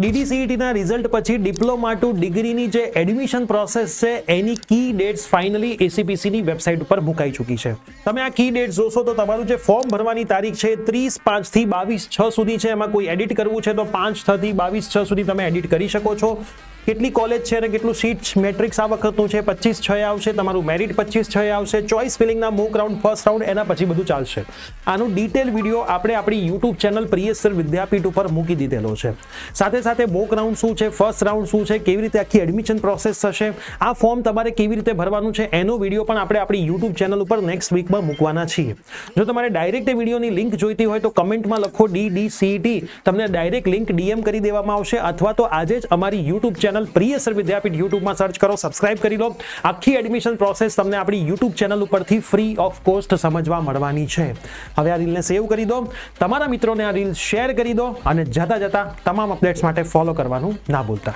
DDCETના result પછી diploma two ડિગ્રીની જે એડમિશન પ્રોસેસ છે એની કી ડેટ્સ ફાઇનલી એસીપીસીની વેબસાઇટ ઉપર મુકાઈ ચૂકી છે. તમે આ કી ડેટ્સ જોશો તો તમારું જે ફોર્મ ભરવાની તારીખ છે 30/5 થી 22/6 સુધી છે. એમાં કોઈ એડિટ કરવું છે તો 5/6 થી 22/6 સુધી તમે એડિટ કરી શકો છો. કેટલી કોલેજ છે અને કેટલું સીટ મેટ્રિક્સ આ વખતનું છે 25/6 આવશે. તમારું મેરિટ 25/6 આવશે. ચોઇસ ફિલિંગના મોક રાઉન્ડ ફર્સ્ટ રાઉન્ડ એના પછી બધું ચાલશે. આનું ડિટેલ વિડીયો આપણે આપણી યુટ્યુબ ચેનલ પ્રિયસર વિદ્યાપીઠ ઉપર મૂકી દીધેલો છે. સાથે સાથે મોક રાઉન્ડ શું છે, ફર્સ્ટ રાઉન્ડ શું છે, કેવી રીતે આખી એડમિશન પ્રોસેસ થશે, આ ફોર્મ તમારે કેવી રીતે ભરવાનું છે એનો વિડીયો પણ આપણે આપણી યુટ્યુબ ચેનલ ઉપર નેક્સ્ટ વીકમાં મૂકવાના છીએ. જો તમારે ડાયરેક્ટ એ વિડીયોની લિંક જોઈતી હોય તો કમેન્ટમાં લખો DDCET, તમને ડાયરેક્ટ લિંક DM કરી દેવામાં આવશે. અથવા તો આજે જ અમારી યુટ્યુબ ચેનલ પ્રિયસર વિદ્યાપીઠ યુટ્યુબમાં સર્ચ કરો, સબસ્ક્રાઇબ કરી લો. આખી એડમિશન પ્રોસેસ તમને આપણી યુટ્યુબ ચેનલ ઉપરથી ફ્રી ઓફ કોસ્ટ સમજવા મળવાની છે. હવે આ રીલને સેવ કરી દો, તમારા મિત્રોને આ રીલ શેર કરી દો અને જતા તમામ અપડેટ્સ માટે ફોલો કરવાનું ના ભૂલતા.